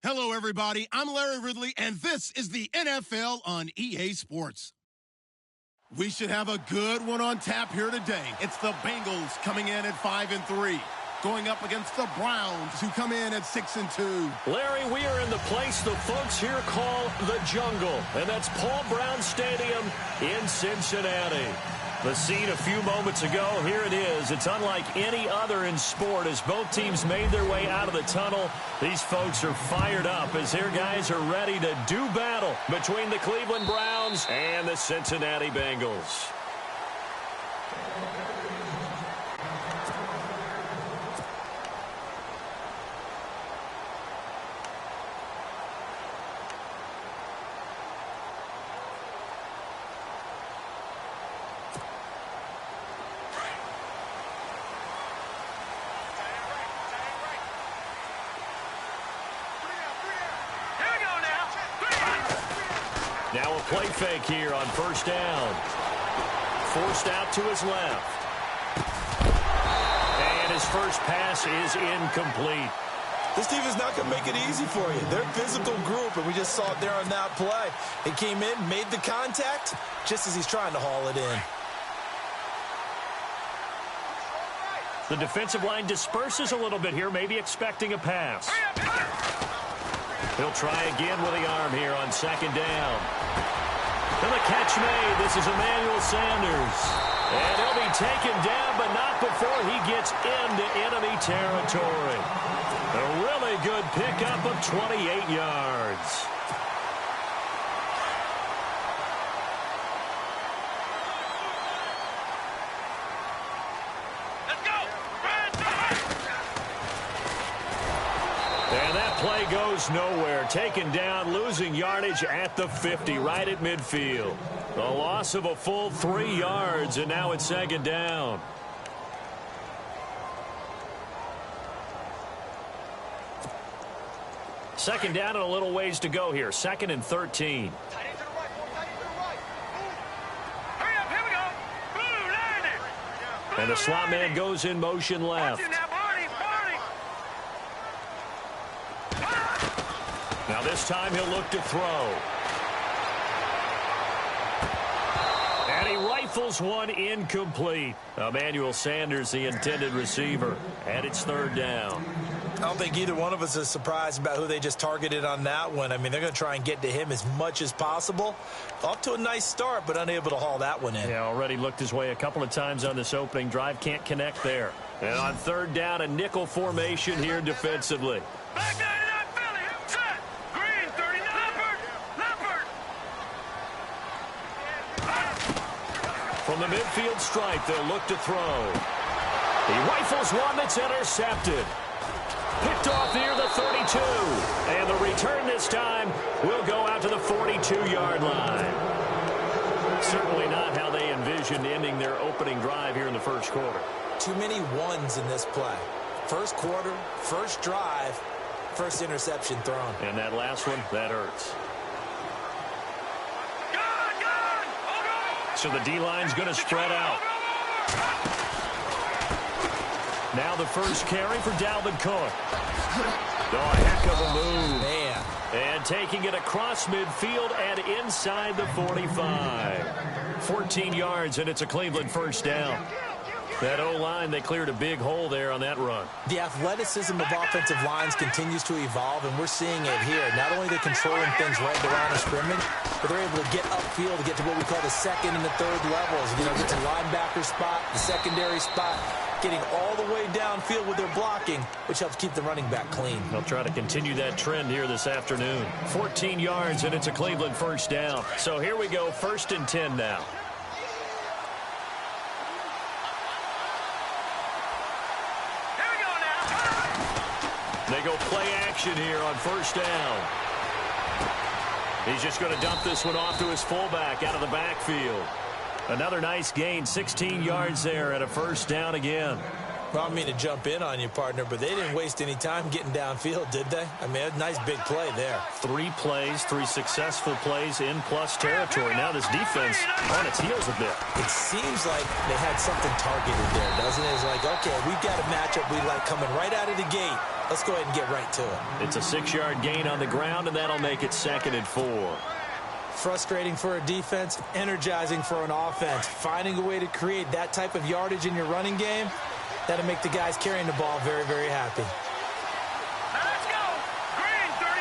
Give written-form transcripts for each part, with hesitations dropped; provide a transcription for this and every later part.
Hello, everybody. I'm Larry Ridley, and this is the NFL on EA Sports. We should have a good one on tap here today. It's the Bengals coming in at 5-3, going up against the Browns, who come in at 6-2. Larry, we are in the place the folks here call the Jungle, and that's Paul Brown Stadium in Cincinnati. The scene a few moments ago, here it is. It's unlike any other in sport as both teams made their way out of the tunnel. These folks are fired up as their guys are ready to do battle between the Cleveland Browns and the Cincinnati Bengals. Now a play fake here on first down. Forced out to his left. And his first pass is incomplete. This team is not going to make it easy for you. They're a physical group, and we just saw it there on that play. He came in, made the contact, just as he's trying to haul it in. The defensive line disperses a little bit here, maybe expecting a pass. He'll try again with the arm here on second down. And the catch made. This is Emmanuel Sanders. And he'll be taken down, but not before he gets into enemy territory. A really good pickup of 28 yards. And that play goes nowhere. Taken down, losing yardage at the 50, right at midfield. A loss of a full 3 yards, and now it's second down. Second down and a little ways to go here. 2nd and 13. And the slot man goes in motion left. Now this time he'll look to throw. And he rifles one incomplete. Emmanuel Sanders, the intended receiver, and it's third down. I don't think either one of us is surprised about who they just targeted on that one. I mean, they're going to try and get to him as much as possible. Off to a nice start, but unable to haul that one in. Yeah, already looked his way a couple of times on this opening drive. Can't connect there. And on third down, a nickel formation here defensively. From the midfield stripe, they'll look to throw. He rifles one that's intercepted. Picked off near the 32. And the return this time will go out to the 42-yard line. Certainly not how they envisioned ending their opening drive here in the first quarter. Too many ones in this play. First quarter, first drive, first interception thrown. And that last one, that hurts. So the D-line's going to spread out. Now the first carry for Dalvin Cook. Oh, a heck of a move. Man. And taking it across midfield and inside the 45. 14 yards, and it's a Cleveland first down. That O-line, they cleared a big hole there on that run. The athleticism of offensive lines continues to evolve, and we're seeing it here. Not only are they controlling things right around the scrimmage, but they're able to get upfield to get to what we call the second and the third levels. You know, get to the linebacker spot, the secondary spot, getting all the way downfield with their blocking, which helps keep the running back clean. They'll try to continue that trend here this afternoon. 14 yards, and it's a Cleveland first down. So here we go, 1st and 10 now. They go play action here on first down. He's just going to dump this one off to his fullback out of the backfield. Another nice gain, 16 yards there, and a first down again. Well, I mean to jump in on you, partner, but they didn't waste any time getting downfield, did they? I mean, a nice big play there. 3 plays, 3 successful plays in plus territory. Now this defense on its heels a bit. It seems like they had something targeted there, doesn't it? It's like, okay, we've got a matchup we like coming right out of the gate. Let's go ahead and get right to it. It's a 6-yard gain on the ground, and that'll make it 2nd and 4. Frustrating for a defense, energizing for an offense. Finding a way to create that type of yardage in your running game, that'll make the guys carrying the ball very, very happy. Let's go! Green, 39!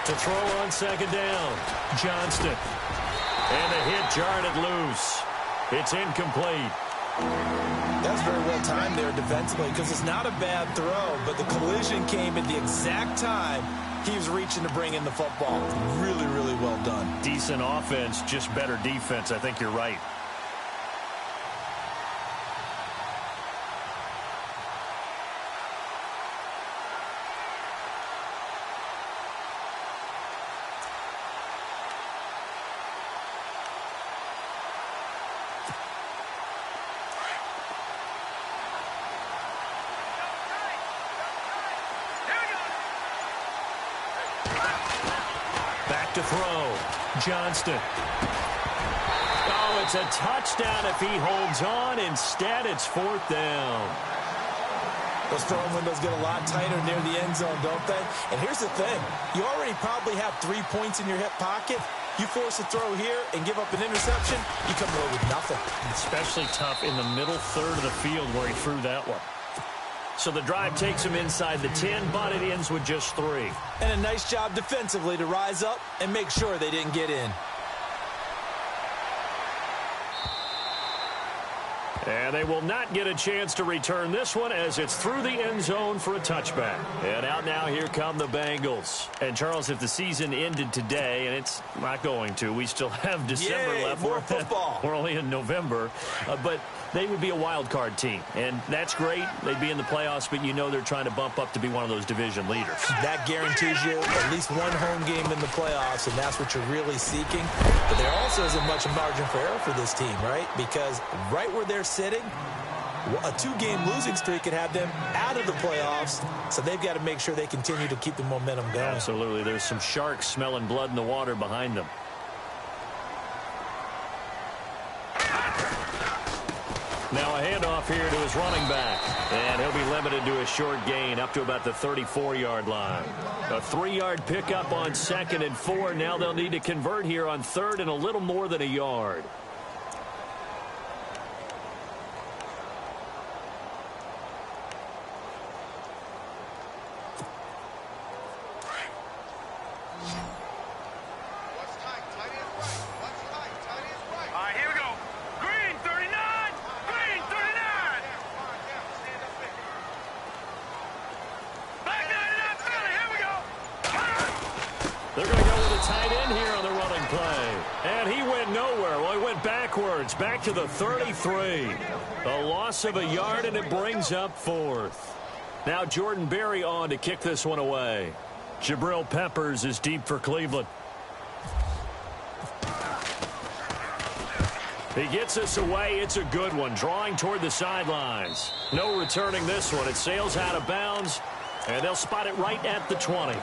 To throw on 2nd down, Johnston. And the hit jarred it loose. It's incomplete. That's very well timed there defensively because it's not a bad throw, but the collision came at the exact time he was reaching to bring in the football. Really, really well done. Decent offense, just better defense. I think you're right. Back to throw. Johnston. Oh, it's a touchdown if he holds on. Instead, it's 4th down. Those throwing windows get a lot tighter near the end zone, don't they? And here's the thing. You already probably have 3 points in your hip pocket. You force a throw here and give up an interception, you come away with nothing. Especially tough in the middle third of the field where he threw that one. So the drive takes him inside the 10, but it ends with just 3. And a nice job defensively to rise up and make sure they didn't get in. And they will not get a chance to return this one as it's through the end zone for a touchback. And out now, here come the Bengals. And, Charles, if the season ended today, and it's not going to, we still have December left. More football. We're only in November. But they would be a wild card team. And that's great. They'd be in the playoffs, but you know they're trying to bump up to be one of those division leaders. That guarantees you at least one home game in the playoffs, and that's what you're really seeking. But there also isn't much margin for error for this team, right? Because right where they're sitting, a 2-game losing streak could have them out of the playoffs, so they've got to make sure they continue to keep the momentum going. Absolutely. There's some sharks smelling blood in the water behind them. Now a handoff here to his running back, and he'll be limited to a short gain up to about the 34-yard line. A 3-yard pickup on 2nd and 4. Now they'll need to convert here on 3rd and a little more than a yard. They're going to go with a tight end here on the running play. And he went nowhere. Well, he went backwards, back to the 33. A loss of a yard, and it brings up 4th. Now Jordan Berry on to kick this one away. Jabril Peppers is deep for Cleveland. He gets this away. It's a good one, drawing toward the sidelines. No returning this one. It sails out of bounds, and they'll spot it right at the 20.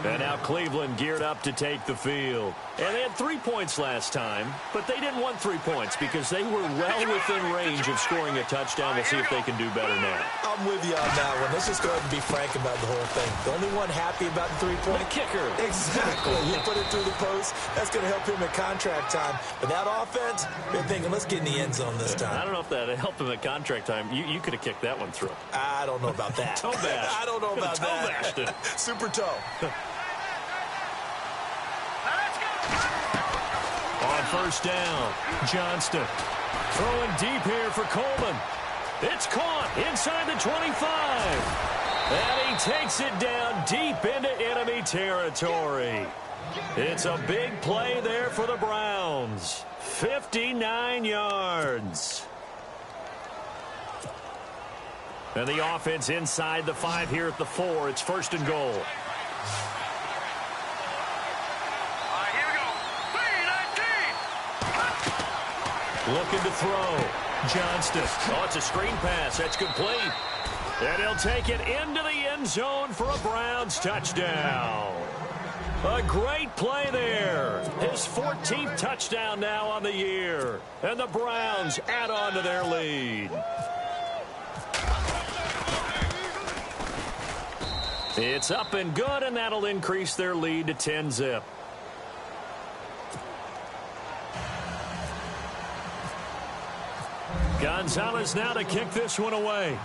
And now Cleveland geared up to take the field. And they had 3 points last time, but they didn't want 3 points because they were well within range of scoring a touchdown. We'll see if they can do better now. I'm with you on that one. Let's just go ahead and be frank about the whole thing. The only one happy about the 3-point kicker. Exactly. He put it through the post. That's going to help him at contract time. But that offense, they're thinking, let's get in the end zone this time. I don't know if that helped him at contract time. You could have kicked that one through. I don't know about that. Toe bash. I don't know about toe that. Bashed it. Super toe. On 1st down, Johnston throwing deep here for Coleman. It's caught inside the 25. And he takes it down deep into enemy territory. It's a big play there for the Browns. 59 yards. And the offense inside the 5 here at the 4. It's 1st and goal. Looking to throw. Johnston. Oh, it's a screen pass. That's complete. And he'll take it into the end zone for a Browns touchdown. A great play there. His 14th touchdown now on the year. And the Browns add on to their lead. It's up and good, and that'll increase their lead to 10-zip. Gonzalez now to kick this one away.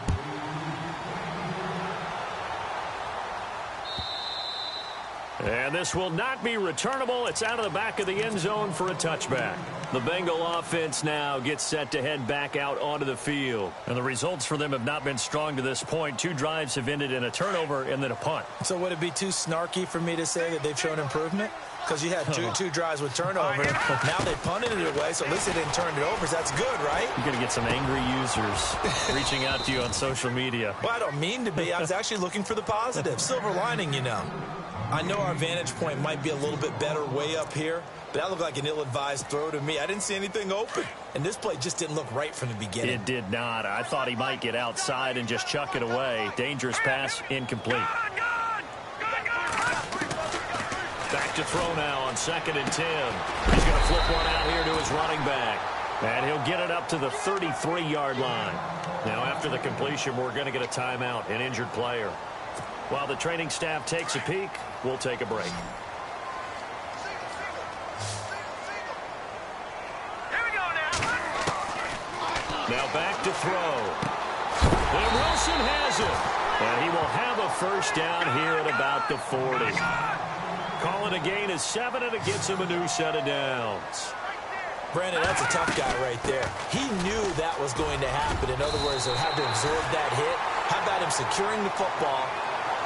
And this will not be returnable. It's out of the back of the end zone for a touchback. The Bengal offense now gets set to head back out onto the field. And the results for them have not been strong to this point. 2 drives have ended in a turnover and then a punt. So would it be too snarky for me to say that they've shown improvement? Because you had two drives with turnover. Now they punted it away, so at least they didn't turn it over. So that's good, right? You're going to get some angry users reaching out to you on social media. Well, I don't mean to be. I was actually looking for the positive. Silver lining, you know. I know our vantage point might be a little bit better way up here, but that looked like an ill-advised throw to me. I didn't see anything open, and this play just didn't look right from the beginning. It did not. I thought he might get outside and just chuck it away. Dangerous pass, incomplete. Back to throw now on 2nd and 10. He's going to flip one out here to his running back, and he'll get it up to the 33-yard line. Now, after the completion, we're going to get a timeout, an injured player. While the training staff takes a peek, we'll take a break. Here we go now. Now back to throw. And Wilson has it. And he will have a first down here at about the 40. Calling a gain of 7, and it gets him a new set of downs. Brandon, that's a tough guy right there. He knew that was going to happen. In other words, he'll have to absorb that hit. How about him securing the football,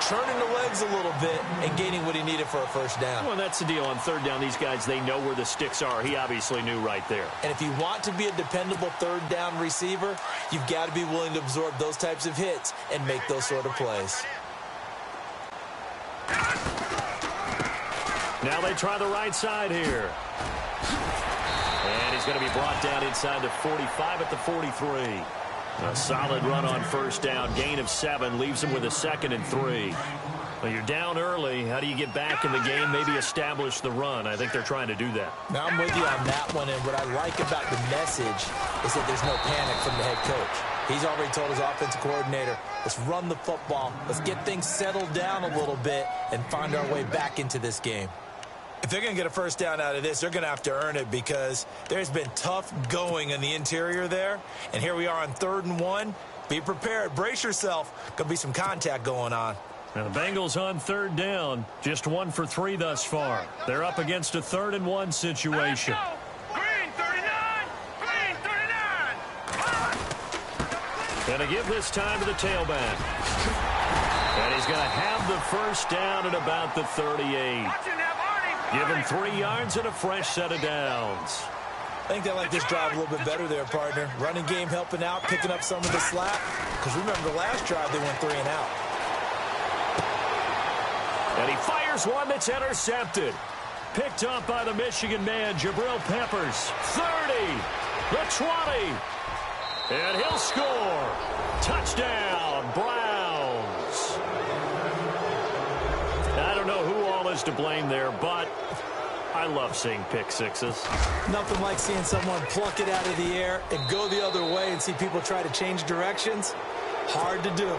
turning the legs a little bit, and gaining what he needed for a first down? Well, that's the deal. On 3rd down, these guys, they know where the sticks are. He obviously knew right there. And if you want to be a dependable 3rd down receiver, you've got to be willing to absorb those types of hits and make those sort of plays. Now they try the right side here. And he's going to be brought down inside the 45 at the 43. A solid run on first down. Gain of 7 leaves him with a 2nd and 3. Well, you're down early. How do you get back in the game? Maybe establish the run. I think they're trying to do that. Now, I'm with you on that one, and what I like about the message is that there's no panic from the head coach. He's already told his offensive coordinator, let's run the football. Let's get things settled down a little bit and find our way back into this game. If they're going to get a first down out of this, they're going to have to earn it because there's been tough going in the interior there. And here we are on 3rd and 1. Be prepared. Brace yourself. Going to be some contact going on. Now the Bengals on 3rd down. Just 1 for 3 thus far. They're up against a 3rd and 1 situation. Green 39. Green 39. Going to give this time to the tailback. And he's going to have the first down at about the 38. Give him 3 yards and a fresh set of downs. I think they like this drive a little bit better there, partner. Running game helping out, picking up some of the slack. Because remember, the last drive, they went 3 and out. And he fires one that's intercepted. Picked up by the Michigan man, Jabril Peppers. 30, the 20. And he'll score. Touchdown, Browns. I don't know who all is to blame there, but I love seeing pick sixes. Nothing like seeing someone pluck it out of the air and go the other way and see people try to change directions. Hard to do.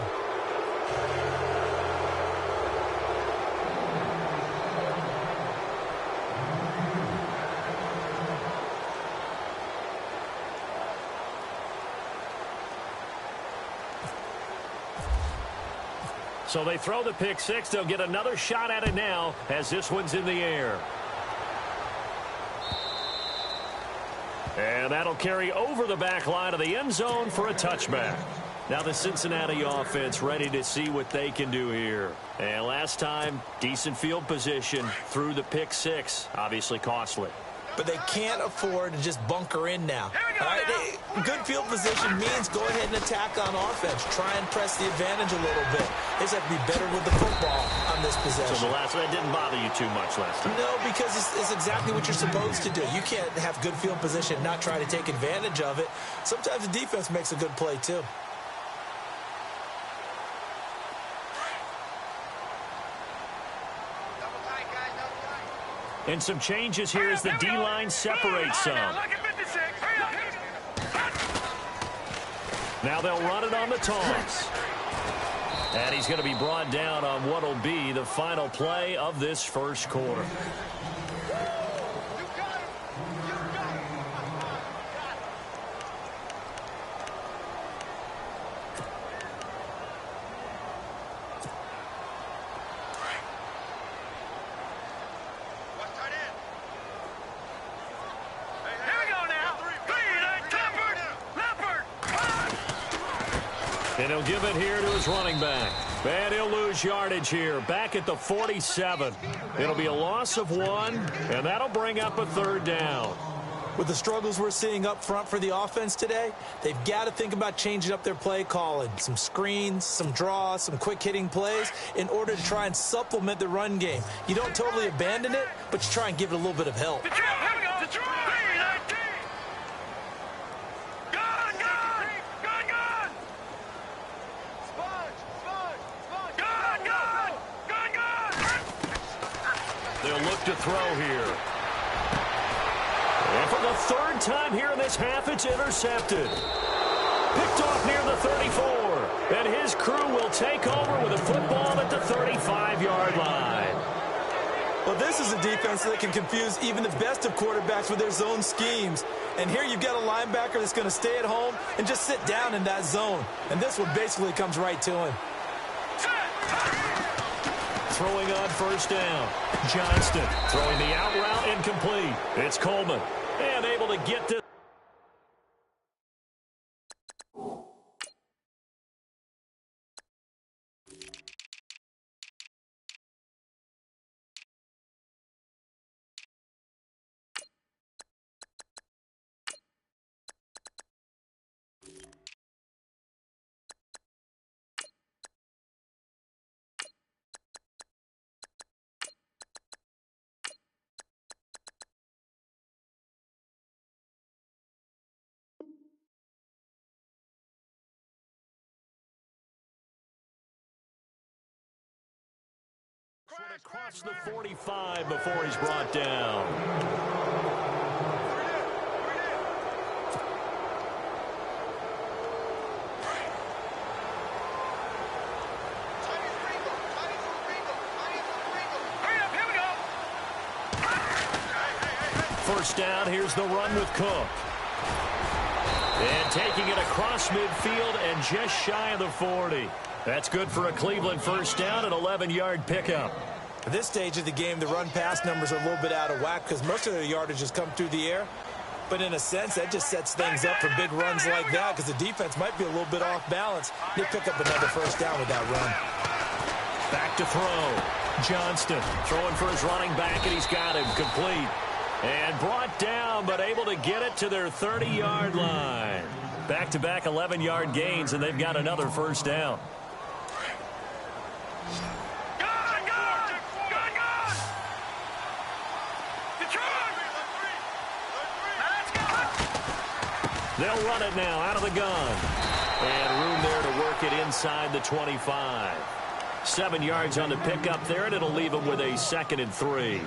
So they throw the pick six. They'll get another shot at it now as this one's in the air. And that'll carry over the back line of the end zone for a touchback. Now the Cincinnati offense ready to see what they can do here. And last time, decent field position through the pick six. Obviously costly. But they can't afford to just bunker in now. All right? Good field position means go ahead and attack on offense. Try and press the advantage a little bit. They just have to be better with the football on this possession. So that didn't bother you too much last time? No, because it's exactly what you're supposed to do. You can't have good field position and not try to take advantage of it. Sometimes the defense makes a good play, too. And some changes here as the D-line separates some. Now they'll run it on the toss. And he's going to be brought down on what will be the final play of this first quarter. And he'll give it here to his running back. And he'll lose yardage here. Back at the 47. It'll be a loss of 1, and that'll bring up a third down. With the struggles we're seeing up front for the offense today, they've got to think about changing up their play calling. Some screens, some draws, some quick-hitting plays in order to try and supplement the run game. You don't totally abandon it, but you try and give it a little bit of help. They'll look to throw here. And for the third time here in this half, it's intercepted. Picked off near the 34. And his crew will take over with a football at the 35-yard line. Well, this is a defense that can confuse even the best of quarterbacks with their zone schemes. And here you've got a linebacker that's going to stay at home and just sit down in that zone. And this one basically comes right to him. Throwing on first down. Johnston throwing the out route incomplete. It's Coleman. And able to get this. Across the 45 before he's brought down. First down, here's the run with Cook. And taking it across midfield and just shy of the 40. That's good for a Cleveland first down, an 11-yard pickup. At this stage of the game, the run-pass numbers are a little bit out of whack because most of their yardage has come through the air. But in a sense, that just sets things up for big runs like that because the defense might be a little bit off balance. They pick up another first down with that run. Back to throw. Johnston throwing for his running back, and he's got him complete. And brought down, but able to get it to their 30-yard line. Back-to-back 11-yard gains, and they've got another first down. They'll run it now out of the gun. And room there to work it inside the 25. 7 yards on the pickup there, and it'll leave them with a 2nd and 3.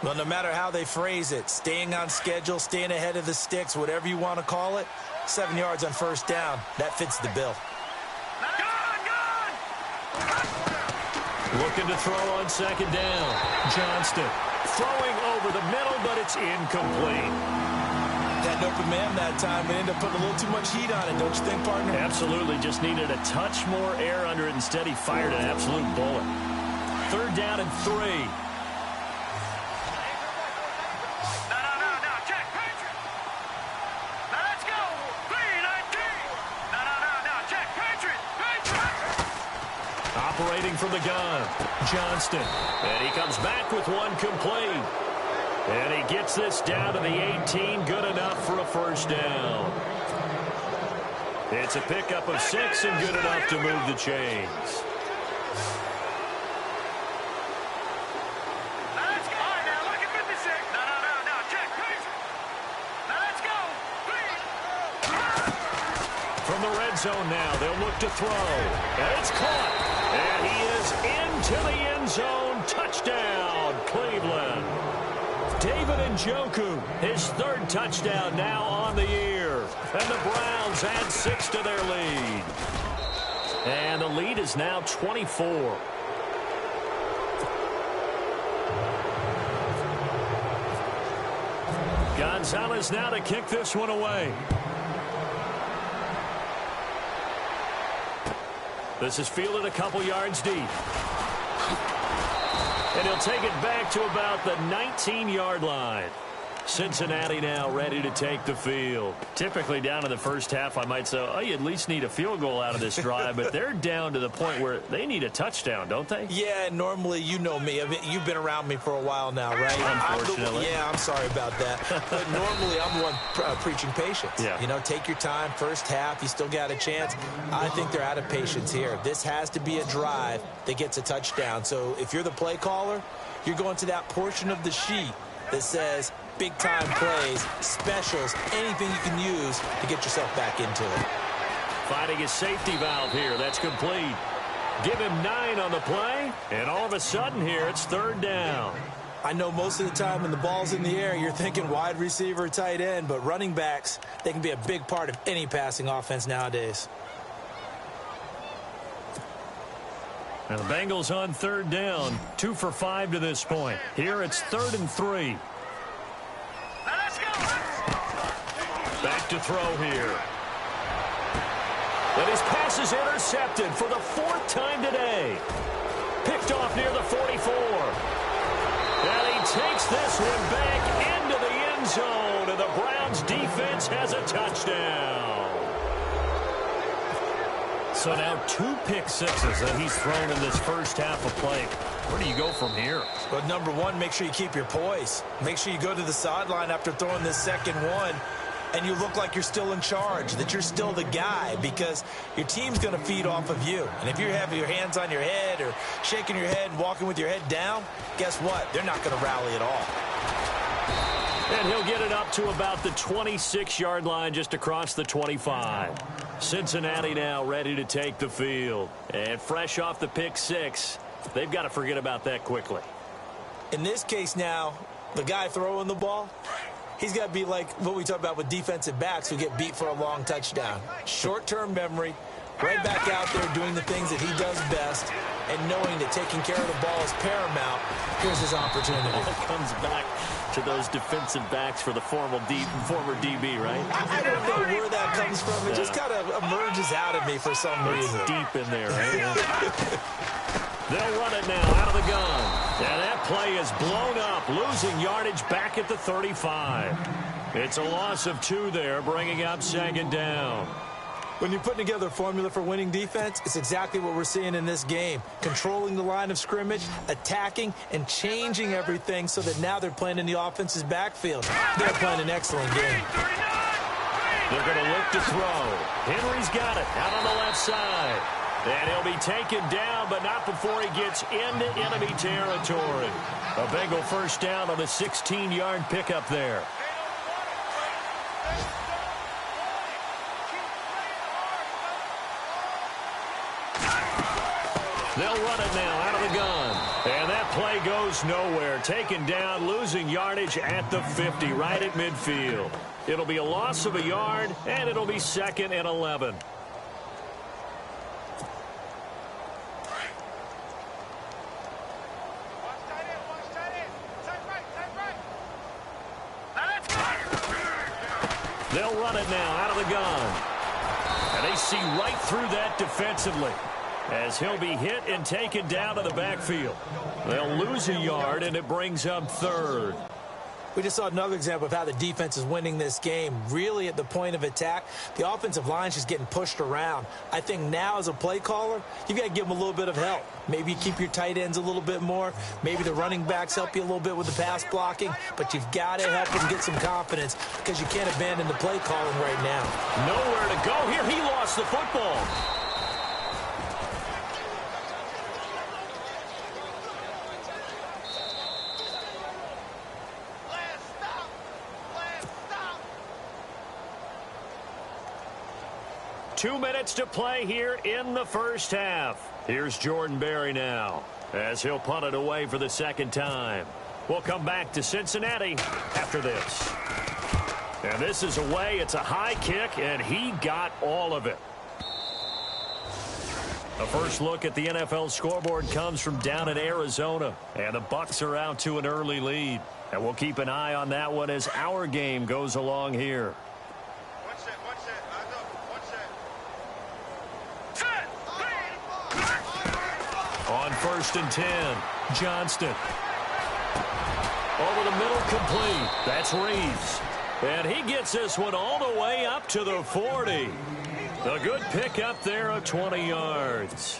Well, no matter how they phrase it, staying on schedule, staying ahead of the sticks, whatever you want to call it, 7 yards on first down, that fits the bill. Looking to throw on 2nd down. Johnston throwing over the middle, but it's incomplete. That open man that time, but ended up putting a little too much heat on it, don't you think, partner? Absolutely. Just needed a touch more air under it. Instead, he fired an absolute bullet. 3rd down and 3. Operating from the gun, Johnston. And he comes back with one complete. And he gets this down to the 18. Good enough for a first down. It's a pickup of 6 and good enough to move the chains. Now let's go. All right, now look at 56. No. Check, please. Now let's go. Please. From the red zone now, they'll look to throw. And it's caught. And he is into the end zone. Touchdown, Cleveland. David Njoku, his 3rd touchdown now on the year. And the Browns add 6 to their lead. And the lead is now 24. Gonzalez now to kick this one away. This is fielded a couple yards deep. And he'll take it back to about the 19-yard line. Cincinnati now ready to take the field. Typically down in the first half, I might say, oh, you at least need a field goal out of this drive. But they're down to the point where they need a touchdown, don't they? Yeah, normally, you know me. I mean, you've been around me for a while now, right? Unfortunately. I'm sorry about that. But normally, I'm the one preaching patience. Yeah. You know, take your time. First half, you still got a chance. I think they're out of patience here. This has to be a drive that gets a touchdown. So if you're the play caller, you're going to that portion of the sheet that says big-time plays, specials, anything you can use to get yourself back into it. Finding his safety valve here. That's complete. Give him 9 on the play, and all of a sudden here, it's 3rd down. I know most of the time when the ball's in the air, you're thinking wide receiver, tight end, but running backs, they can be a big part of any passing offense nowadays. Now the Bengals on 3rd down, 2 for 5 to this point. Here it's 3rd and 3. Now let's go. Back to throw here. And his pass is intercepted for the 4th time today. Picked off near the 44. And he takes this one back into the end zone. And the Browns defense has a touchdown. So now 2 pick sixes that he's thrown in this first half of play. Where do you go from here? Well, number one, make sure you keep your poise. Make sure you go to the sideline after throwing this second one, and you look like you're still in charge, that you're still the guy, because your team's going to feed off of you. And if you're having your hands on your head or shaking your head and walking with your head down, guess what? They're not going to rally at all. And he'll get it up to about the 26-yard line, just across the 25. Cincinnati now ready to take the field. And fresh off the pick 6, they've got to forget about that quickly. In this case now, the guy throwing the ball, he's got to be like what we talk about with defensive backs who get beat for a long touchdown. Short-term memory, right back out there doing the things that he does best, and knowing that taking care of the ball is paramount. Here's his opportunity. It comes back to those defensive backs for the former DB, right? I don't know where that comes from. It just kind of emerges out of me for some reason. It's deep in there, right? They'll run it now out of the gun. And that play is blown up, losing yardage back at the 35. It's a loss of 2 there, bringing up 2nd down. When you're putting together a formula for winning defense, it's exactly what we're seeing in this game. Controlling the line of scrimmage, attacking, and changing everything so that now they're playing in the offense's backfield. They're playing an excellent game. They're going to look to throw. Henry's got it out on the left side. And he'll be taken down, but not before he gets into enemy territory. A Bengal first down on the 16-yard pickup there. They'll run it now out of the gun. And that play goes nowhere. Taken down, losing yardage at the 50, right at midfield. It'll be a loss of a yard, and it'll be 2nd and 11. They'll run it now out of the gun. And they see right through that defensively, as he'll be hit and taken down to the backfield. They'll lose a yard, and it brings up 3rd. We just saw another example of how the defense is winning this game. Really at the point of attack, the offensive line's just getting pushed around. I think now as a play caller, you've got to give them a little bit of help. Maybe you keep your tight ends a little bit more. Maybe the running backs help you a little bit with the pass blocking. But you've got to help them get some confidence because you can't abandon the play calling right now. Nowhere to go here. He lost the football. Two minutes to play here in the first half. Here's Jordan Berry now as he'll punt it away for the second time. We'll come back to Cincinnati after this. And this is away. It's a high kick, and he got all of it. A first look at the NFL scoreboard comes from down in Arizona, and the Bucs are out to an early lead. And we'll keep an eye on that one as our game goes along here. On 1st and 10, Johnston. Over the middle, complete. That's Reeves. And he gets this one all the way up to the 40. A good pick up there of 20 yards.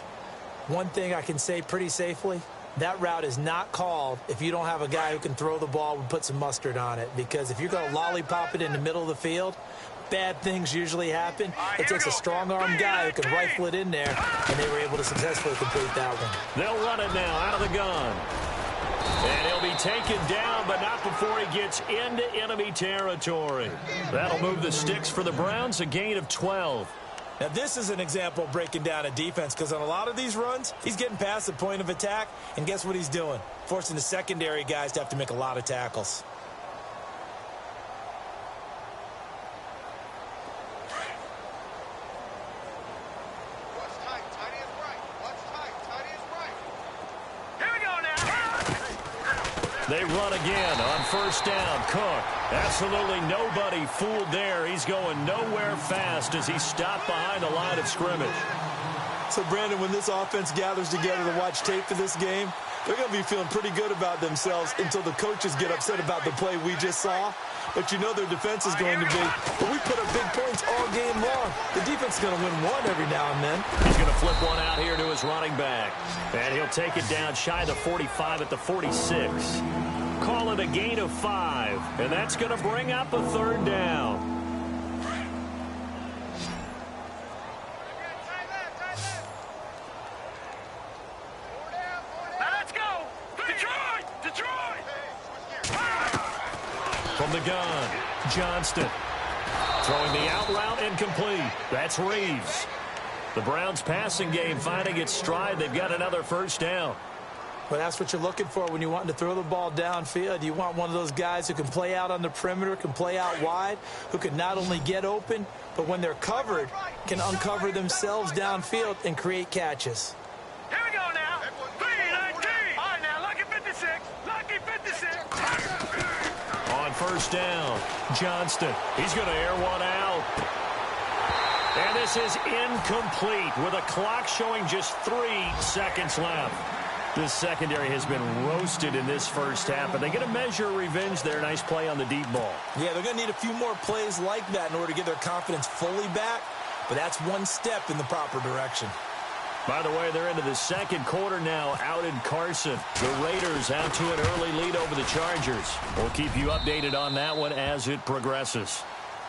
One thing I can say pretty safely, that route is not called if you don't have a guy who can throw the ball and put some mustard on it. Because if you're going to lollipop it in the middle of the field, bad things usually happen. It takes a strong-arm guy who can rifle it in there, and they were able to successfully complete that one. They'll run it now out of the gun. And he'll be taken down, but not before he gets into enemy territory. That'll move the sticks for the Browns, a gain of 12. Now, this is an example of breaking down a defense because on a lot of these runs, he's getting past the point of attack, and guess what he's doing? Forcing the secondary guys to have to make a lot of tackles. They run again on 1st down. Cook. Absolutely nobody fooled there. He's going nowhere fast as he stopped behind the line of scrimmage. So, Brandon, when this offense gathers together to watch tape for this game, they're going to be feeling pretty good about themselves until the coaches get upset about the play we just saw. But you know their defense is going to be, but we put up big points all game long. The defense is going to win one every now and then. He's going to flip one out here to his running back. And he'll take it down shy of the 45 at the 46. Call it a gain of 5. And that's going to bring up a 3rd down. From the gun, Johnston. Throwing the out route incomplete. That's Reeves. The Browns passing game finding its stride. They've got another 1st down. Well, that's what you're looking for when you want to throw the ball downfield. You want one of those guys who can play out on the perimeter, can play out wide, who can not only get open, but when they're covered, can uncover themselves downfield and create catches. Here we go now. 3-19. All right, now, lucky 56. Lucky 56. On 1st down, Johnston. He's going to air one out. And this is incomplete with a clock showing just 3 seconds left. This secondary has been roasted in this first half, but they get a measure of revenge there. Nice play on the deep ball. Yeah, they're going to need a few more plays like that in order to get their confidence fully back, but that's one step in the proper direction. By the way, they're into the second quarter now out in Carson. The Raiders out to an early lead over the Chargers. We'll keep you updated on that one as it progresses.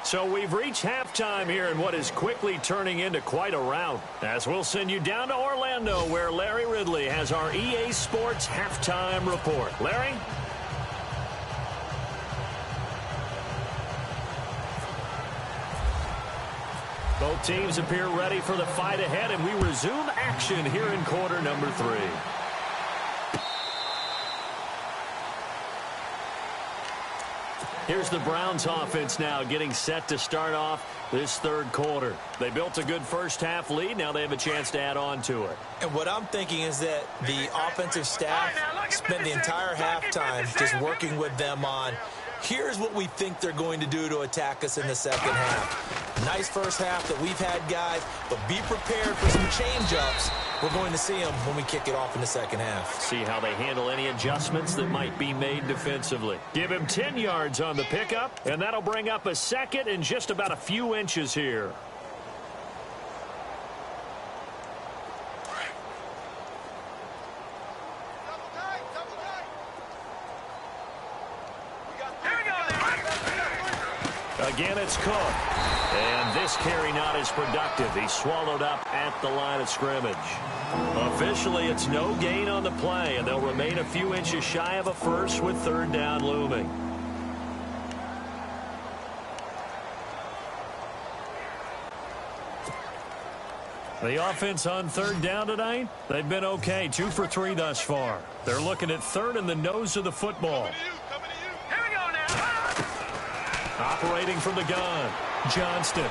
So we've reached halftime here in what is quickly turning into quite a rout, as we'll send you down to Orlando where Larry Ridley has our EA Sports halftime report. Larry? Both teams appear ready for the fight ahead, and we resume action here in quarter number 3. Here's the Browns offense now getting set to start off this third quarter. They built a good first half lead. Now they have a chance to add on to it. And what I'm thinking is that the offensive staff spent the entire halftime just working with them on, here's what we think they're going to do to attack us in the second half. Nice first half that we've had, guys, but be prepared for some change-ups We're going to see him when we kick it off in the second half. See how they handle any adjustments that might be made defensively. Give him 10 yards on the pickup, and that'll bring up a second and just about a few inches here. Again, it's Cook. And this carry not as productive. He's swallowed up at the line of scrimmage. Officially, it's no gain on the play, and they'll remain a few inches shy of a first with third down looming. The offense on third down tonight, they've been okay. 2 for 3 thus far. They're looking at third in the nose of the football. Operating from the gun, Johnston.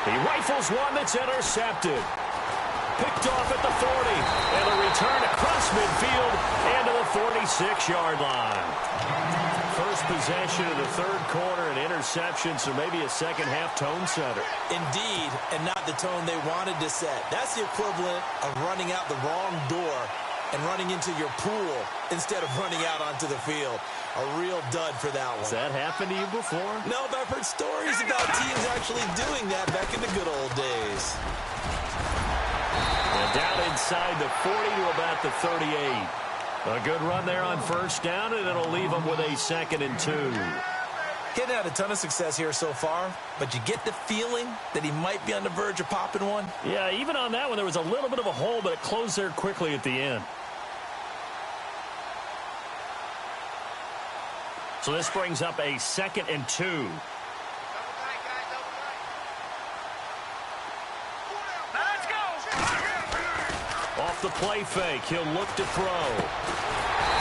He rifles one that's intercepted. Picked off at the 40. And a return across midfield and to the 46-yard line. First possession of the third quarter, an interception, so maybe a second-half tone setter. Indeed, and not the tone they wanted to set. That's the equivalent of running out the wrong door and running into your pool instead of running out onto the field. A real dud for that one. Has that happened to you before? No, but I've heard stories about teams actually doing that back in the good old days. And down inside the 40 to about the 38. A good run there on first down, and it'll leave them with a 2nd and 2. Getting had a ton of success here so far, but you get the feeling that he might be on the verge of popping one. Yeah, even on that one, there was a little bit of a hole, but it closed there quickly at the end. So this brings up a 2nd and 2. Off the play fake, he'll look to throw.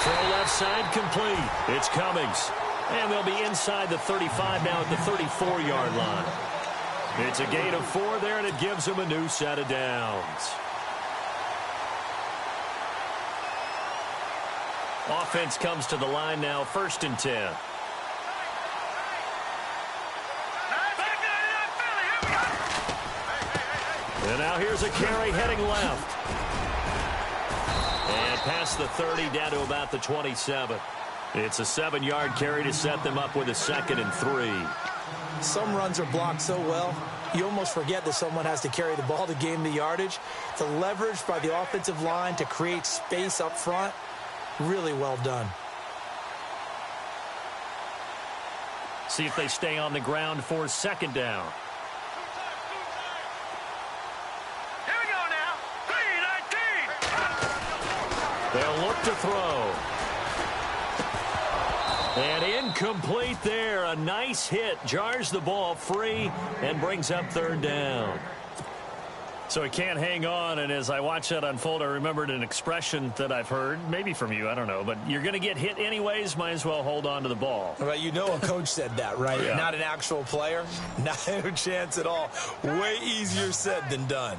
Throw left side complete. It's Cummings. And they'll be inside the 35 now at the 34-yard line. It's a gain of 4 there, and it gives them a new set of downs. Offense comes to the line now, 1st and 10. And now here's a carry heading left. And past the 30 down to about the 27. It's a 7-yard carry to set them up with a 2nd and 3. Some runs are blocked so well, you almost forget that someone has to carry the ball to gain the yardage. The leverage by the offensive line to create space up front, really well done. See if they stay on the ground for 2nd down. Here we go now. 3-19. They'll look to throw. And incomplete there. A nice hit. Jars the ball free and brings up 3rd down. So he can't hang on, and as I watch that unfold, I remembered an expression that I've heard, maybe from you, I don't know, but you're going to get hit anyways, might as well hold on to the ball. Well, you know a coach said that, right? Yeah. Not an actual player. Not a chance at all. Way easier said than done.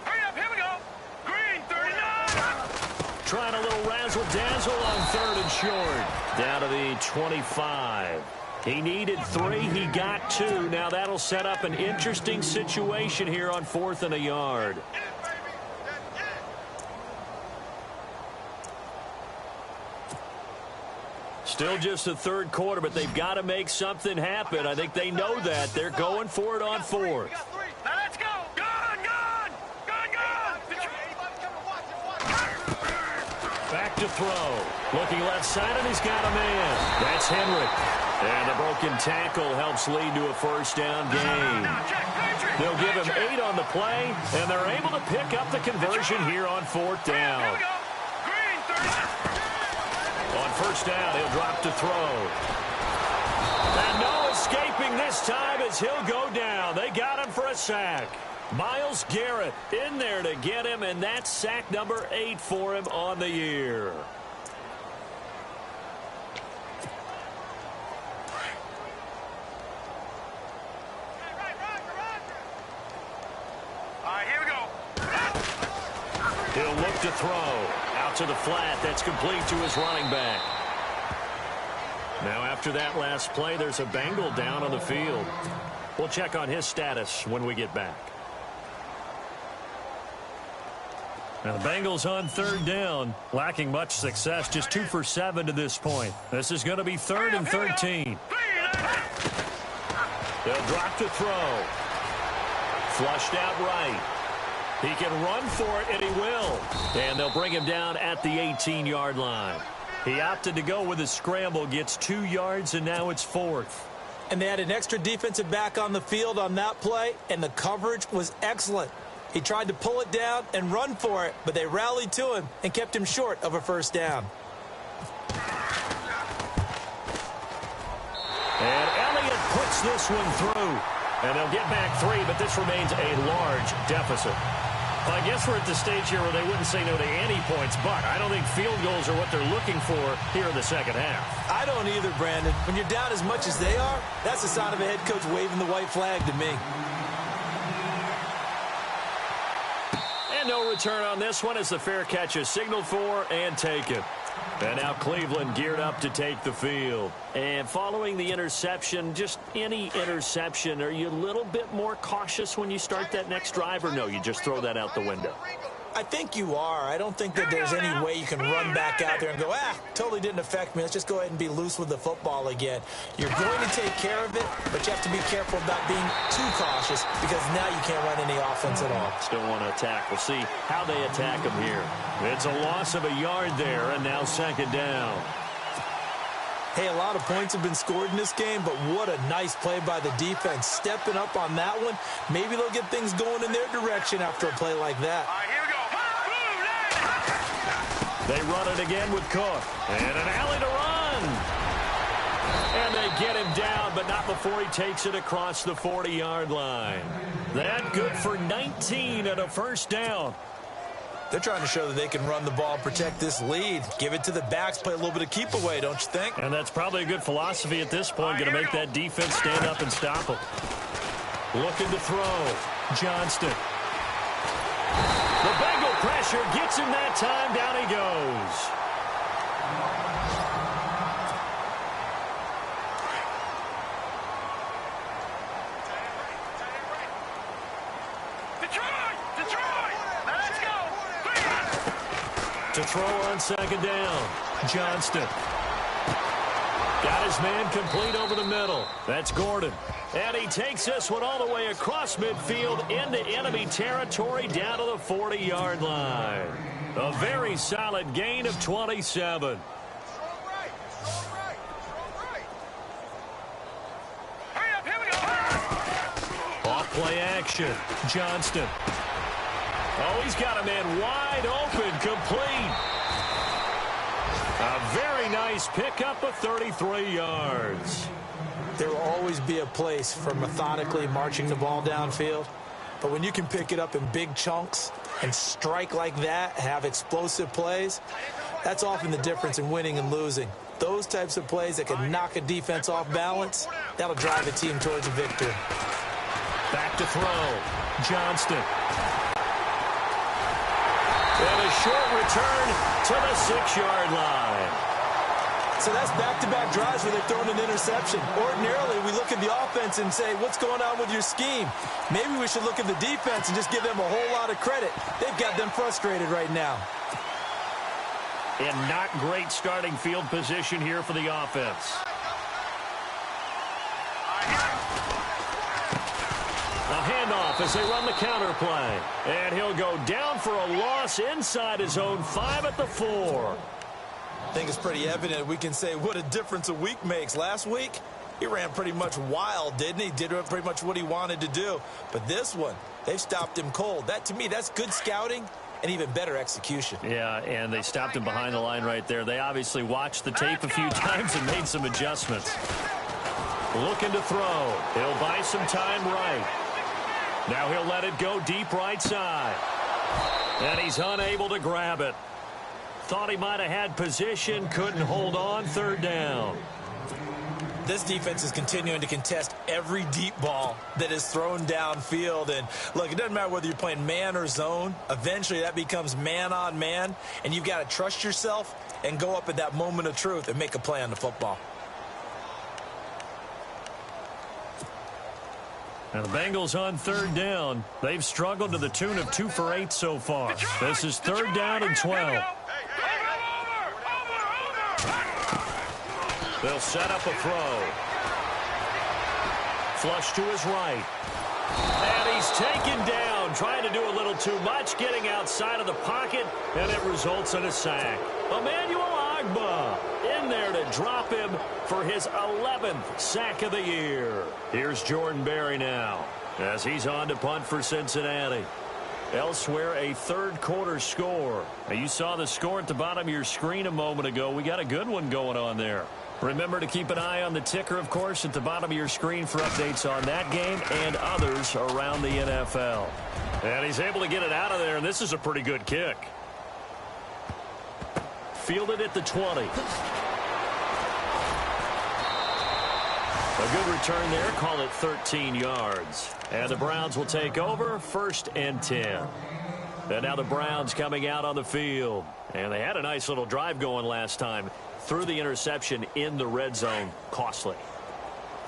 Hurry up, here we go. Green, 39. Trying a little razzle-dazzle on 3rd and short. Down to the 25. He needed 3. He got 2. Now that'll set up an interesting situation here on 4th and a yard. Still just the 3rd quarter, but they've got to make something happen. I think they know that. They're going for it on 4th. Now let's go. Gun. Back to throw. Looking left side, and he's got a man. That's Henry. And the broken tackle helps lead to a 1st down gain. They'll give him 8 on the play, and they're able to pick up the conversion here on 4th down. On 1st down, he'll drop to throw. And no escaping this time as he'll go down. They got him for a sack. Myles Garrett in there to get him, and that's sack number 8 for him on the year. He'll look to throw. Out to the flat. That's complete to his running back. Now after that last play, there's a Bengal down on the field. We'll check on his status when we get back. And the Bengals on third down, lacking much success, just 2 for 7 to this point. This is going to be 3rd and 13. They'll drop to throw. Flushed out right. He can run for it, and he will. And they'll bring him down at the 18-yard line. He opted to go with a scramble, gets 2 yards, and now it's 4th. And they had an extra defensive back on the field on that play, and the coverage was excellent. He tried to pull it down and run for it, but they rallied to him and kept him short of a first down. And Elliott puts this one through. And they'll get back 3, but this remains a large deficit. Well, I guess we're at the stage here where they wouldn't say no to any points, but I don't think field goals are what they're looking for here in the second half. I don't either, Brandon. When you're down as much as they are, that's a sign of a head coach waving the white flag to me. And no return on this one as the fair catch is signaled for and taken. And now Cleveland geared up to take the field. And following the interception, just any interception, are you a little bit more cautious when you start that next drive, or no, you just throw that out the window? I think you are. I don't think that there's any way you can run back out there and go, totally didn't affect me. Let's just go ahead and be loose with the football again. You're going to take care of it, but you have to be careful about being too cautious because now you can't run any offense at all. Still want to attack. We'll see how they attack him here. It's a loss of a yard there, and now 2nd down. Hey, a lot of points have been scored in this game, but what a nice play by the defense. Stepping up on that one, maybe they'll get things going in their direction after a play like that. All right, here we go. They run it again with Cook. And an alley to run. And they get him down, but not before he takes it across the 40-yard line. That good for 19 and a first down. They're trying to show that they can run the ball and protect this lead. Give it to the backs, play a little bit of keep away, don't you think? And that's probably a good philosophy at this point, going to make that defense stand up and stop them. Looking to throw. Johnston. The Bengal pressure gets him that time. Down he goes. To throw on 2nd down. Johnston. Got his man complete over the middle. That's Gordon. And he takes this one all the way across midfield into enemy territory down to the 40-yard line. A very solid gain of 27. Off play action. Johnston. Oh, he's got a man wide open, complete. A very nice pickup of 33 yards. There will always be a place for methodically marching the ball downfield. But when you can pick it up in big chunks and strike like that, have explosive plays, that's often the difference in winning and losing. Those types of plays that can knock a defense off balance, that'll drive a team towards a victory. Back to throw. Johnston. And a short return to the 6-yard line. So that's back-to-back drives where they've thrown an interception. Ordinarily, we look at the offense and say, what's going on with your scheme? Maybe we should look at the defense and just give them a whole lot of credit. They've got them frustrated right now. And not great starting field position here for the offense. A handoff as they run the counter play. And he'll go down for a loss inside his own 5 at the 4. I think it's pretty evident we can say what a difference a week makes. Last week, he ran pretty much wild, didn't he? Did pretty much what he wanted to do. But this one, they've stopped him cold. That, to me, that's good scouting and even better execution. Yeah, and they stopped him behind the line right there. They obviously watched the tape a few times and made some adjustments. Looking to throw. He'll buy some time right. Now he'll let it go deep right side. And he's unable to grab it. Thought he might have had position, couldn't hold on. 3rd down. This defense is continuing to contest every deep ball that is thrown downfield. And look, it doesn't matter whether you're playing man or zone. Eventually that becomes man on man. And you've got to trust yourself and go up at that moment of truth and make a play on the football. And the Bengals on third down. They've struggled to the tune of 2 for 8 so far. This is third down and 12. They'll set up a throw. Flush to his right. And he's taken down, trying to do a little too much, getting outside of the pocket, and it results in a sack. Emmanuel Ogbah in there to drop him for his 11th sack of the year. Here's Jordan Berry now as he's on to punt for Cincinnati. Elsewhere, a third-quarter score. Now, you saw the score at the bottom of your screen a moment ago. We got a good one going on there. Remember to keep an eye on the ticker, of course, at the bottom of your screen for updates on that game and others around the NFL. And he's able to get it out of there, and this is a pretty good kick. Fielded at the 20. A good return there. Call it 13 yards. And the Browns will take over, 1st and 10. And now the Browns coming out on the field. And they had a nice little drive going last time. Threw the interception in the red zone. Costly.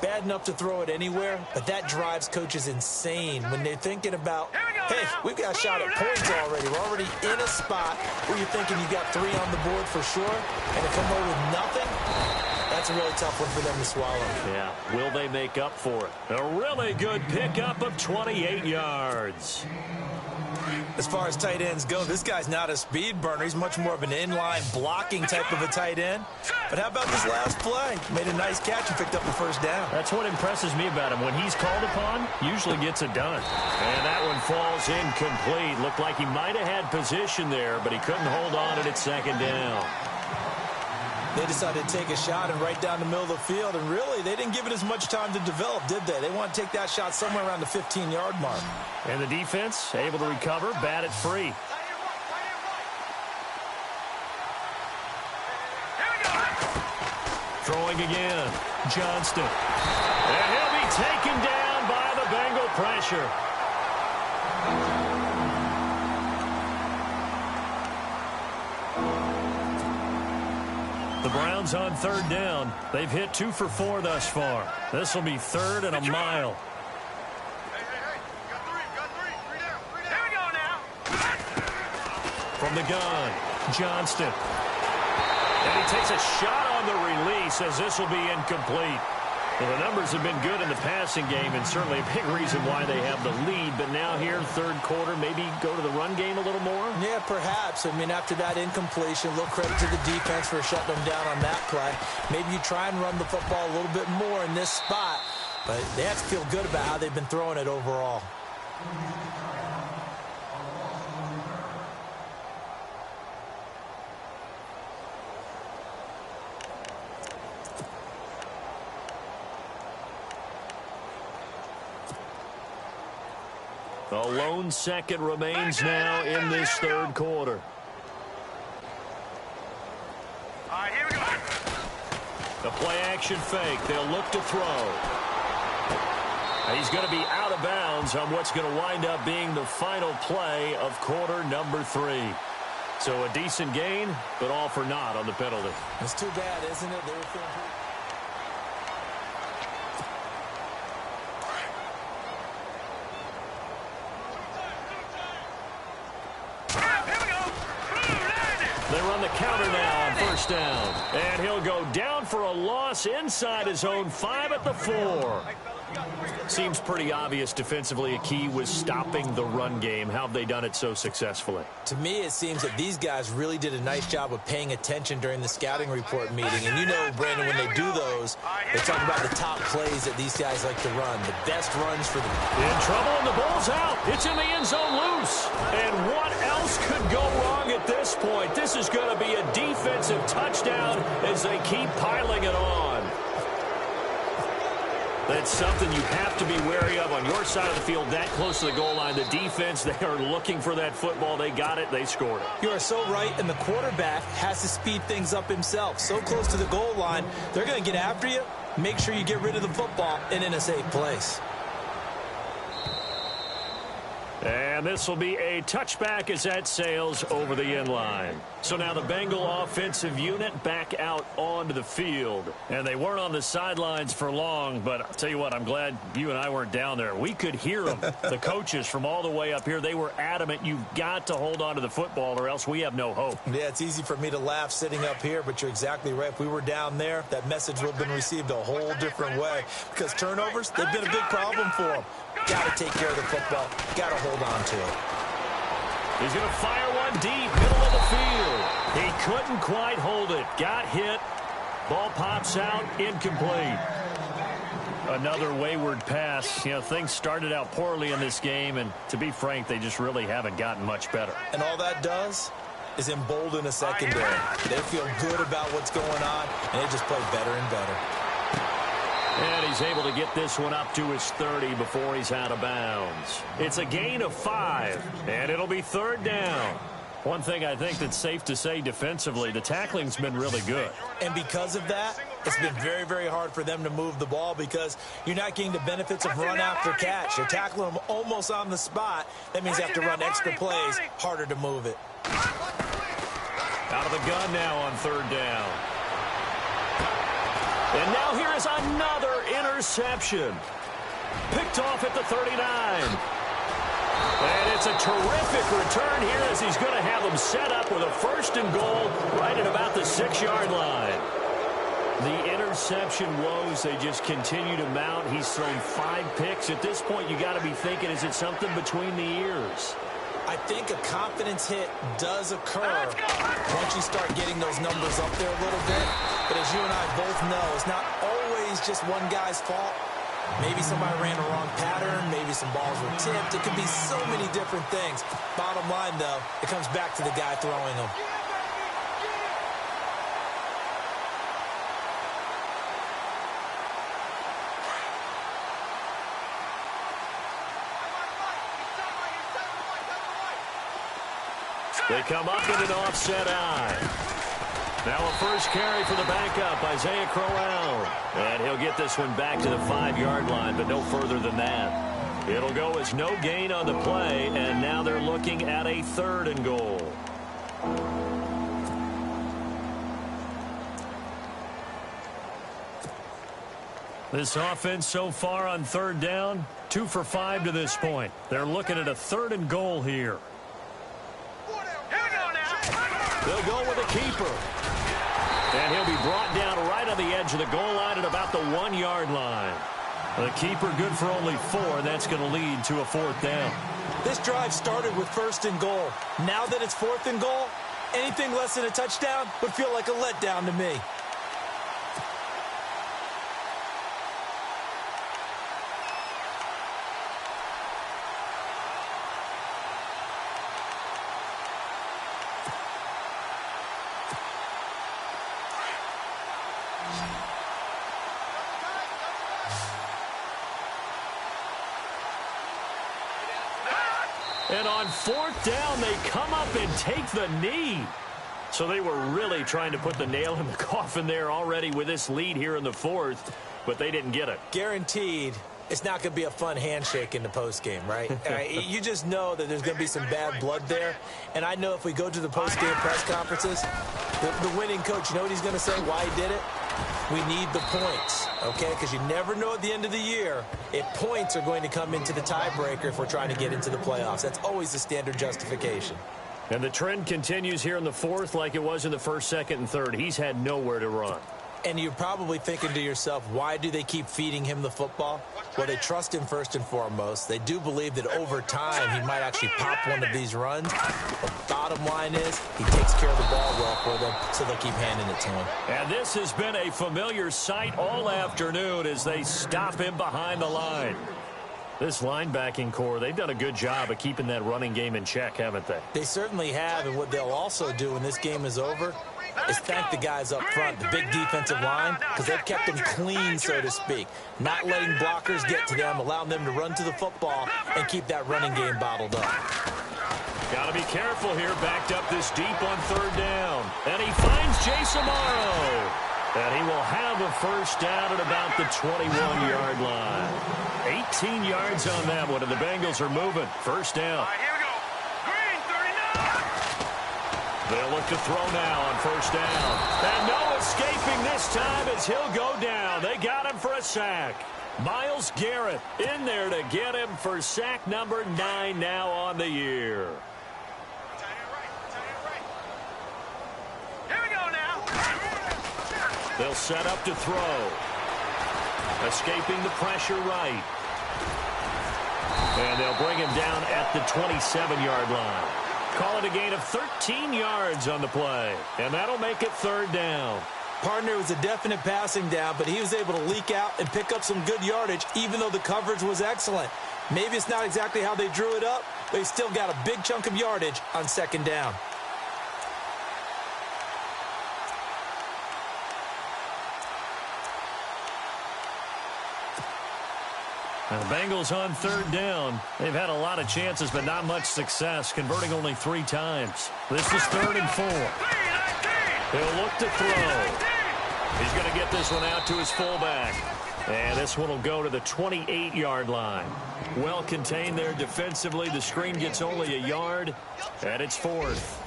Bad enough to throw it anywhere, but that drives coaches insane when they're thinking about, hey, we've got a shot at points already. We're already in a spot where you're thinking you got 3 on the board for sure, and to come away with nothing, that's a really tough one for them to swallow. Yeah, will they make up for it? A really good pickup of 28 yards. As far as tight ends go, this guy's not a speed burner. He's much more of an inline blocking type of a tight end. But how about this last play? Made a nice catch and picked up the first down. That's what impresses me about him. When he's called upon, usually gets it done. And that one falls incomplete. Looked like he might have had position there, but he couldn't hold on to it at 2nd down. They decided to take a shot and right down the middle of the field, and really, they didn't give it as much time to develop, did they? They want to take that shot somewhere around the 15-yard mark. And the defense able to recover, bat it free. Throwing again, Johnston. And he'll be taken down by the Bengal pressure. The Browns on 3rd down. They've hit 2 for 4 thus far. This will be 3rd and a mile. Here we go now. From the gun, Johnston. And he takes a shot on the release as this will be incomplete. Well, the numbers have been good in the passing game and certainly a big reason why they have the lead. But now here, 3rd quarter, maybe go to the run game a little more? Yeah, perhaps. I mean, after that incompletion, a little credit to the defense for shutting them down on that play. Maybe you try and run the football a little bit more in this spot. But they have to feel good about how they've been throwing it overall. A lone second remains now in this 3rd quarter. All right, here we go. The play-action fake. They'll look to throw. He's going to be out of bounds on what's going to wind up being the final play of quarter number 3. So a decent gain, but all for naught on the penalty. It's too bad, isn't it? They were feeling They run the counter now on 1st down. And he'll go down for a loss inside his own 5 at the 4. Seems pretty obvious defensively a key was stopping the run game. How have they done it so successfully? To me, it seems that these guys really did a nice job of paying attention during the scouting report meeting. And you know, Brandon, when they do those, they talk about the top plays that these guys like to run, the best runs for them. In trouble, and the ball's out. It's in the end zone loose. And what else could go wrong at this point? This is going to be a defensive touchdown as they keep piling it on. That's something you have to be wary of on your side of the field, that close to the goal line. The defense, they are looking for that football. They got it. They scored it. You are so right, and the quarterback has to speed things up himself. So close to the goal line, they're going to get after you. Make sure you get rid of the football and in a safe place. And And this will be a touchback as that sails over the end line. So now the Bengal offensive unit back out onto the field. And they weren't on the sidelines for long, but I'll tell you what, I'm glad you and I weren't down there. We could hear them, the coaches from all the way up here. They were adamant, you've got to hold on to the football or else we have no hope. Yeah, it's easy for me to laugh sitting up here, but you're exactly right. If we were down there, that message would have been received a whole different way. Because turnovers, they've been a big problem for them. Got to take care of the football. Got to hold on to it. He's going to fire one deep, middle of the field. He couldn't quite hold it. Got hit. Ball pops out, incomplete. Another wayward pass. You know, things started out poorly in this game, and to be frank, they just really haven't gotten much better. And all that does is embolden a secondary. They feel good about what's going on, and they just play better and better. And he's able to get this one up to his 30 before he's out of bounds. It's a gain of 5, and it'll be third down. One thing I think that's safe to say defensively, the tackling's been really good. And because of that, it's been very, very hard for them to move the ball because you're not getting the benefits of run after catch. You're tackling them almost on the spot. That means you have to run extra plays, harder to move it. Out of the gun now on third down. And now here is another interception. Picked off at the 39. And it's a terrific return here as he's going to have them set up with a first and goal right at about the 6-yard line. The interception woes, they just continue to mount. He's thrown 5 picks. At this point, you got to be thinking, is it something between the ears? I think a confidence hit does occur once you start getting those numbers up there a little bit. But as you and I both know, it's not always just one guy's fault. Maybe somebody ran a wrong pattern. Maybe some balls were tipped. It could be so many different things. Bottom line, though, it comes back to the guy throwing them. They come up in an offset eye. Now a first carry for the backup, Isaiah Crowell. And he'll get this one back to the 5-yard line, but no further than that. It'll go as no gain on the play, and now they're looking at a third and goal. This offense so far on third down, 2 for 5 to this point. They're looking at a third and goal here. They'll go with a keeper. And he'll be brought down right on the edge of the goal line at about the 1-yard line. The keeper good for only 4, and that's going to lead to a 4th down. This drive started with first and goal. Now that it's 4th and goal, anything less than a touchdown would feel like a letdown to me. And on 4th down, they come up and take the knee. So they were really trying to put the nail in the coffin there already with this lead here in the 4th, but they didn't get it. Guaranteed, it's not going to be a fun handshake in the postgame, right? You just know that there's going to be some bad blood there. And I know if we go to the postgame press conferences, the winning coach, you know what he's going to say, why he did it? We need the points, okay? Because you never know at the end of the year if points are going to come into the tiebreaker if we're trying to get into the playoffs. That's always the standard justification. And the trend continues here in the 4th like it was in the 1st, 2nd, and 3rd. He's had nowhere to run. And you're probably thinking to yourself, why do they keep feeding him the football? Well, they trust him first and foremost. They do believe that over time he might actually pop one of these runs. But bottom line is he takes care of the ball well for them, so they'll keep handing it to him. And this has been a familiar sight all afternoon as they stop him behind the line. This linebacking core, they've done a good job of keeping that running game in check, haven't they? They certainly have, and what they'll also do when this game is over is thank the guys up front, the big defensive line, because they've kept them clean, so to speak. Not letting blockers get to them, allowing them to run to the football and keep that running game bottled up. Got to be careful here, backed up this deep on 3rd down. And he finds Jace Amaro. And he will have a first down at about the 21-yard line. 18 yards on that one, and the Bengals are moving. First down. All right, here we go. Green, 39. They'll look to throw now on first down. And no escaping this time as he'll go down. They got him for a sack. Myles Garrett in there to get him for sack number 9 now on the year. Here we go now. They'll set up to throw. Escaping the pressure right. And they'll bring him down at the 27-yard line. Call it a gain of 13 yards on the play. And that'll make it third down. Partner, it was a definite passing down, but he was able to leak out and pick up some good yardage, even though the coverage was excellent. Maybe it's not exactly how they drew it up, but he still got a big chunk of yardage on second down. And the Bengals on third down. They've had a lot of chances, but not much success, converting only 3 times. This is 3rd and 4. He'll look to throw. He's going to get this one out to his fullback. And this one will go to the 28-yard line. Well contained there defensively. The screen gets only a yard, and it's 4th.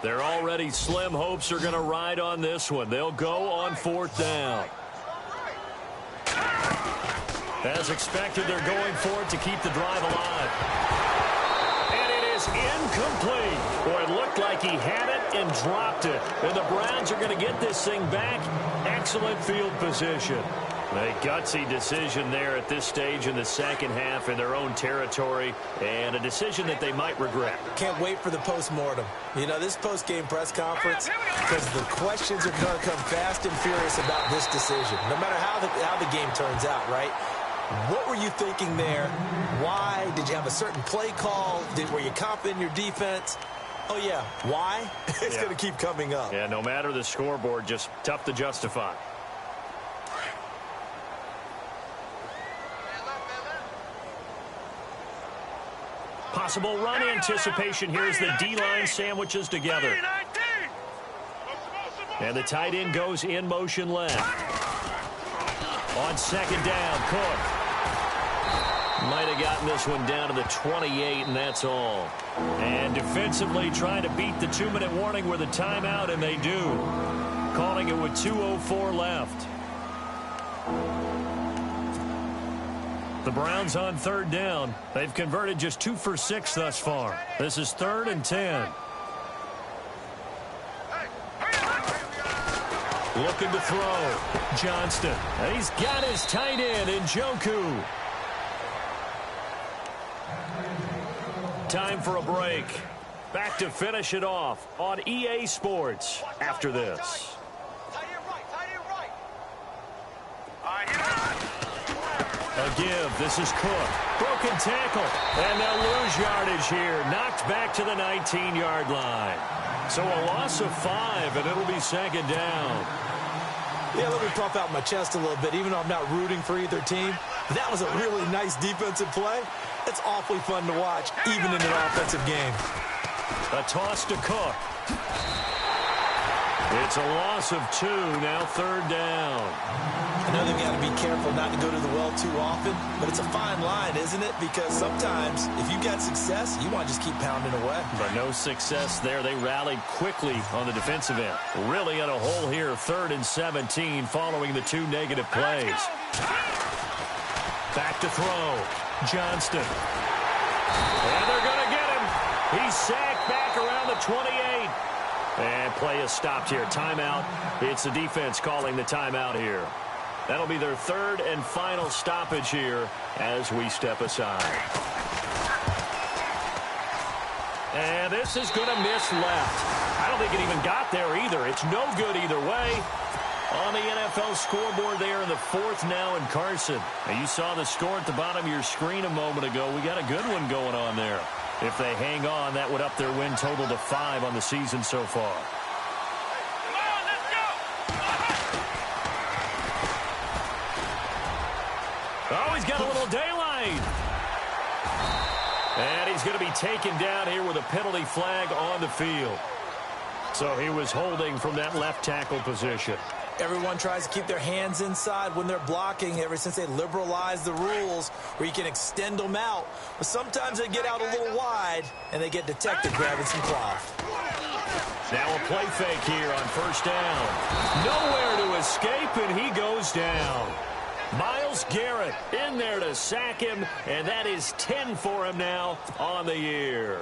Their already slim hopes are going to ride on this one. They'll go on 4th down. As expected, they're going for it to keep the drive alive. And it is incomplete. Boy, it looked like he had it and dropped it. And the Browns are going to get this thing back. Excellent field position. A gutsy decision there at this stage in the second half in their own territory, and a decision that they might regret. Can't wait for the post-mortem. You know, this post-game press conference, because the questions are going to come fast and furious about this decision, no matter how the game turns out, right? What were you thinking there? Why? Did you have a certain play call? Were you confident in your defense? Oh, yeah. Why? It's going to keep coming up. Yeah, no matter the scoreboard, just tough to justify. Possible run anticipation here as the D-line sandwiches together. And the tight end goes in motion left. On second down, Cook. Might have gotten this one down to the 28, and that's all. And defensively trying to beat the 2-minute warning with a timeout, and they do. Calling it with 2:04 left. The Browns on third down. They've converted just 2 for 6 thus far. This is 3rd and 10. Looking to throw. Johnston. And he's got his tight end in Njoku. Time for a break. Back to finish it off on EA Sports after this. A give. This is Cook. Broken tackle. And they'll lose yardage here. Knocked back to the 19-yard line. So a loss of 5, and it'll be second down. Yeah, let me puff out my chest a little bit, even though I'm not rooting for either team. That was a really nice defensive play. It's awfully fun to watch, even in an offensive game. A toss to Cook. It's a loss of 2, now third down. I know they've got to be careful not to go to the well too often, but it's a fine line, isn't it? Because sometimes, if you got success, you want to just keep pounding away. But no success there. They rallied quickly on the defensive end. Really in a hole here, 3rd and 17, following the 2 negative plays. Back to throw. Johnston. And they're going to get him. He's sacked back around the 28. And play is stopped here. Timeout. It's the defense calling the timeout here. That'll be their 3rd and final stoppage here as we step aside. And this is going to miss left. I don't think it even got there either. It's no good either way. On the NFL scoreboard there in the 4th now in Carson. Now you saw the score at the bottom of your screen a moment ago. We got a good one going on there. If they hang on, that would up their win total to 5 on the season so far. Come on, let's go! Oh, he's got a little daylight. And he's going to be taken down here with a penalty flag on the field. So he was holding from that left tackle position. Everyone tries to keep their hands inside when they're blocking ever since they liberalized the rules where you can extend them out. But sometimes they get out a little wide and they get detected grabbing some cloth. Now a play fake here on first down. Nowhere to escape, and he goes down. Myles Garrett in there to sack him, and that is 10 for him now on the year.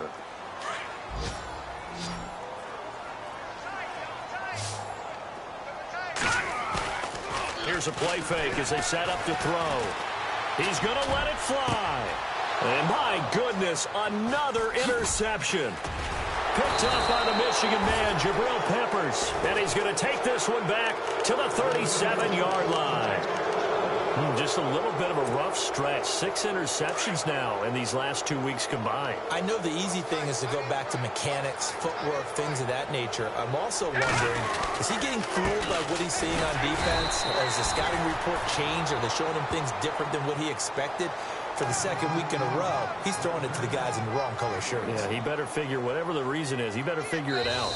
Here's a play fake as they set up to throw. He's going to let it fly. And my goodness, another interception. Picked up by the Michigan man, Jabril Peppers. And he's going to take this one back to the 37-yard line. Just a little bit of a rough stretch. 6 interceptions now in these last 2 weeks combined. I know the easy thing is to go back to mechanics, footwork, things of that nature. I'm also wondering, is he getting fooled by what he's seeing on defense? Has the scouting report changed? Are they showing him things different than what he expected? For the second week in a row, he's throwing it to the guys in the wrong color shirts. Yeah, he better figure, whatever the reason is, he better figure it out.